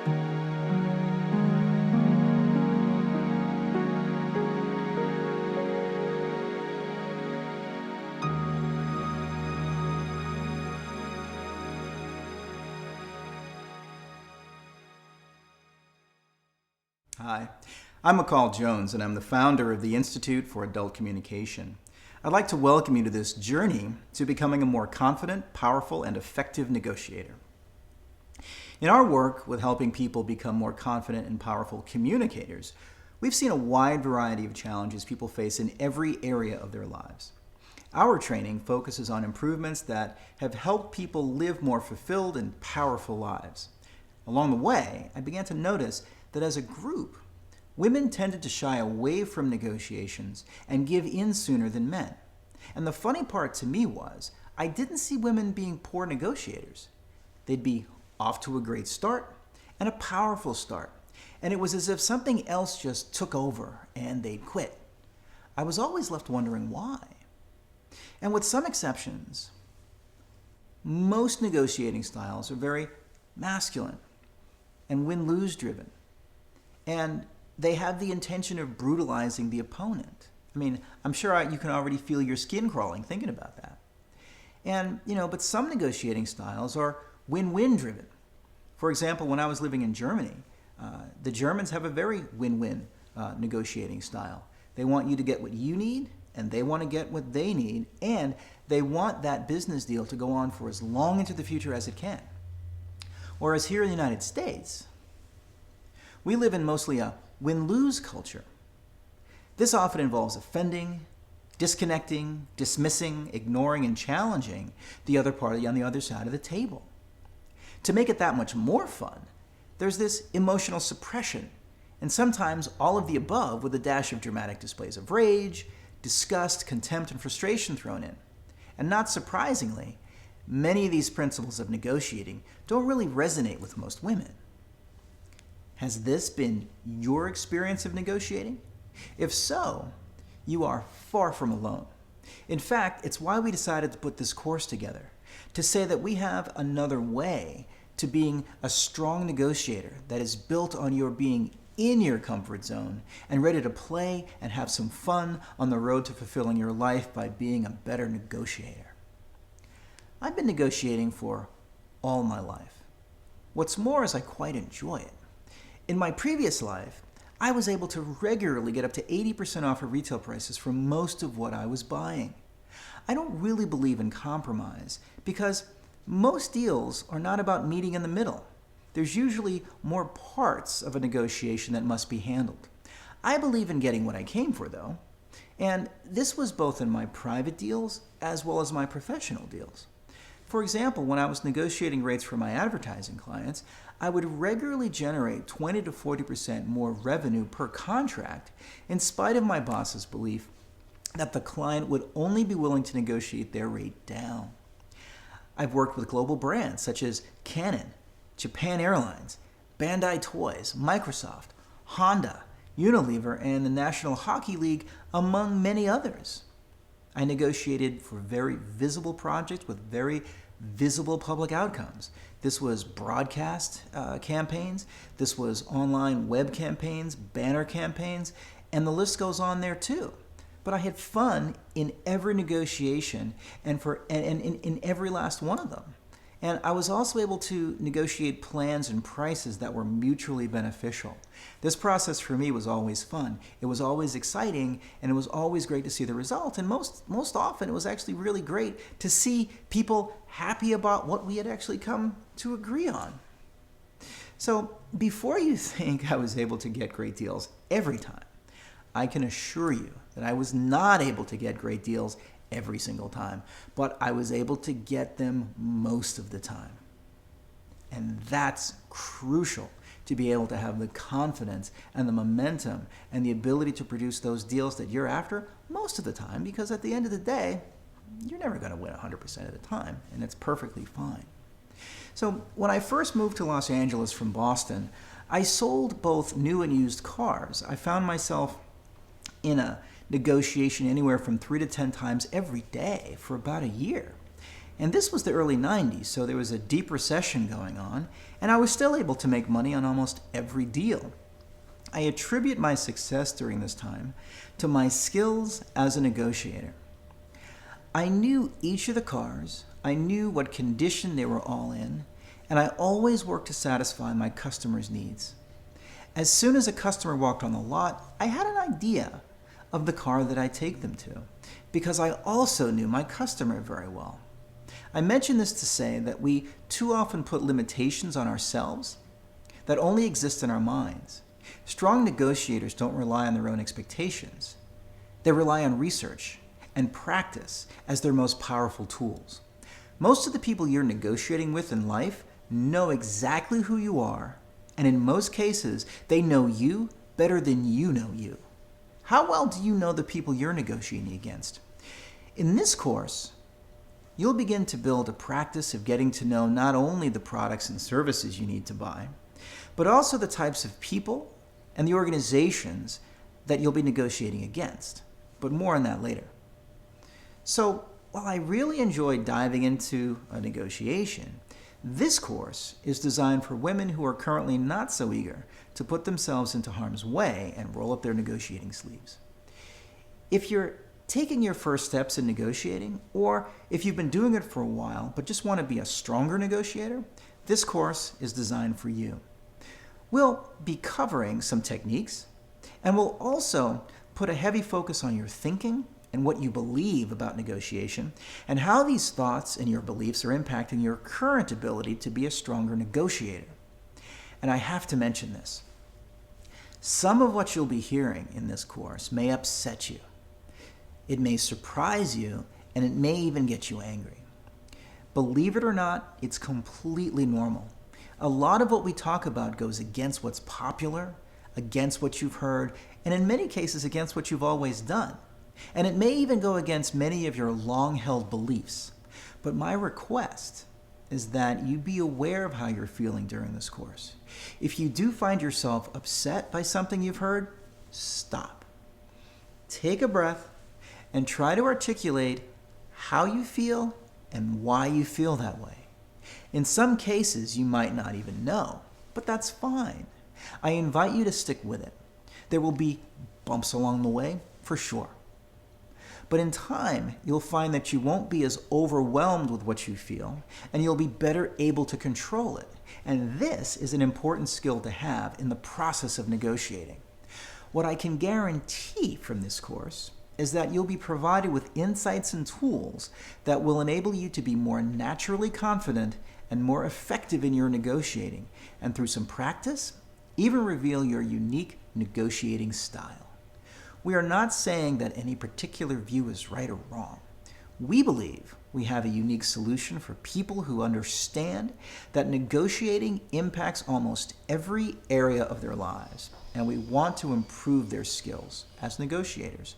Hi, I'm McCall Jones, and I'm the founder of the Institute for Adult Communication. I'd like to welcome you to this journey to becoming a more confident, powerful, and effective negotiator. In our work with helping people become more confident and powerful communicators, we've seen a wide variety of challenges people face in every area of their lives. Our training focuses on improvements that have helped people live more fulfilled and powerful lives. Along the way, I began to notice that as a group, women tended to shy away from negotiations and give in sooner than men. And the funny part to me was, I didn't see women being poor negotiators. They'd be off to a great start and a powerful start. And it was as if something else just took over and they'd quit. I was always left wondering why. And with some exceptions, most negotiating styles are very masculine and win-lose driven. And they have the intention of brutalizing the opponent. I mean, I'm sure you can already feel your skin crawling thinking about that. And, but some negotiating styles are win-win driven. For example, when I was living in Germany, the Germans have a very win-win negotiating style. They want you to get what you need, and they want to get what they need, and they want that business deal to go on for as long into the future as it can. Whereas here in the United States, we live in mostly a win-lose culture. This often involves offending, disconnecting, dismissing, ignoring, and challenging the other party on the other side of the table. To make it that much more fun, there's this emotional suppression, and sometimes all of the above with a dash of dramatic displays of rage, disgust, contempt, and frustration thrown in. And not surprisingly, many of these principles of negotiating don't really resonate with most women. Has this been your experience of negotiating? If so, you are far from alone. In fact, it's why we decided to put this course together, to say that we have another way to being a strong negotiator that is built on your being in your comfort zone and ready to play and have some fun on the road to fulfilling your life by being a better negotiator. I've been negotiating for all my life. What's more is I quite enjoy it. In my previous life, I was able to regularly get up to 80% off of retail prices for most of what I was buying. I don't really believe in compromise because most deals are not about meeting in the middle. There's usually more parts of a negotiation that must be handled. I believe in getting what I came for, though, and this was both in my private deals as well as my professional deals. For example, when I was negotiating rates for my advertising clients, I would regularly generate 20 to 40% more revenue per contract in spite of my boss's belief that the client would only be willing to negotiate their rate down. I've worked with global brands such as Canon, Japan Airlines, Bandai Toys, Microsoft, Honda, Unilever, and the National Hockey League, among many others. I negotiated for very visible projects with very visible public outcomes. This was broadcast campaigns, this was online web campaigns, banner campaigns, and the list goes on there too. But I had fun in every negotiation and in every last one of them. And I was also able to negotiate plans and prices that were mutually beneficial. This process for me was always fun. It was always exciting, and it was always great to see the result. And most often, it was actually really great to see people happy about what we had actually come to agree on. So before you think I was able to get great deals every time, I can assure you that I was not able to get great deals every single time, but I was able to get them most of the time. And that's crucial to be able to have the confidence and the momentum and the ability to produce those deals that you're after most of the time, because at the end of the day, you're never going to win 100% of the time, and it's perfectly fine. So when I first moved to Los Angeles from Boston, I sold both new and used cars. I found myself in a negotiation anywhere from 3 to 10 times every day for about a year. And this was the early 90s, so there was a deep recession going on, and I was still able to make money on almost every deal. I attribute my success during this time to my skills as a negotiator. I knew each of the cars, I knew what condition they were all in, and I always worked to satisfy my customers' needs. As soon as a customer walked on the lot, I had an idea of the car that I'd take them to, because I also knew my customer very well. I mention this to say that we too often put limitations on ourselves that only exist in our minds. Strong negotiators don't rely on their own expectations. They rely on research and practice as their most powerful tools. Most of the people you're negotiating with in life know exactly who you are, and in most cases, they know you better than you know you. How well do you know the people you're negotiating against? In this course, you'll begin to build a practice of getting to know not only the products and services you need to buy, but also the types of people and the organizations that you'll be negotiating against. But more on that later. So, while I really enjoy diving into a negotiation, this course is designed for women who are currently not so eager to put themselves into harm's way and roll up their negotiating sleeves. If you're taking your first steps in negotiating, or if you've been doing it for a while but just want to be a stronger negotiator, this course is designed for you. We'll be covering some techniques, and we'll also put a heavy focus on your thinking and what you believe about negotiation, and how these thoughts and your beliefs are impacting your current ability to be a stronger negotiator. And I have to mention this. Some of what you'll be hearing in this course may upset you. It may surprise you, and it may even get you angry. Believe it or not, it's completely normal. A lot of what we talk about goes against what's popular, against what you've heard, and in many cases against what you've always done. And it may even go against many of your long-held beliefs. But my request is that you be aware of how you're feeling during this course. If you do find yourself upset by something you've heard, stop. Take a breath and try to articulate how you feel and why you feel that way. In some cases, you might not even know, but that's fine. I invite you to stick with it. There will be bumps along the way, for sure. But in time, you'll find that you won't be as overwhelmed with what you feel, and you'll be better able to control it. And this is an important skill to have in the process of negotiating. What I can guarantee from this course is that you'll be provided with insights and tools that will enable you to be more naturally confident and more effective in your negotiating, and through some practice, even reveal your unique negotiating style. We are not saying that any particular view is right or wrong. We believe we have a unique solution for people who understand that negotiating impacts almost every area of their lives, and we want to improve their skills as negotiators.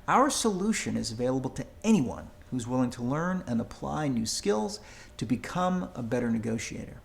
Our solution is available to anyone who's willing to learn and apply new skills to become a better negotiator.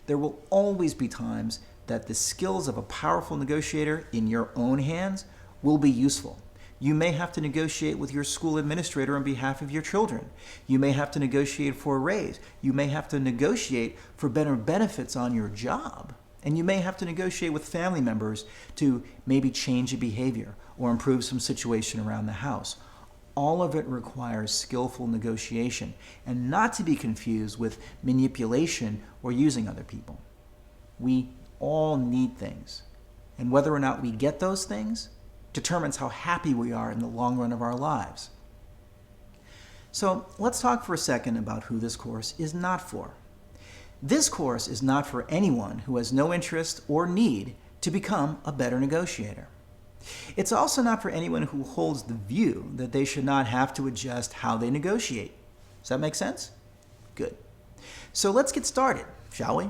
There will always be times that the skills of a powerful negotiator in your own hands will be useful. You may have to negotiate with your school administrator on behalf of your children. You may have to negotiate for a raise. You may have to negotiate for better benefits on your job. And you may have to negotiate with family members to maybe change a behavior or improve some situation around the house. All of it requires skillful negotiation, and not to be confused with manipulation or using other people. We all need things, and whether or not we get those things determines how happy we are in the long run of our lives. So let's talk for a second about who this course is not for. This course is not for anyone who has no interest or need to become a better negotiator. It's also not for anyone who holds the view that they should not have to adjust how they negotiate. Does that make sense? Good. So let's get started, shall we?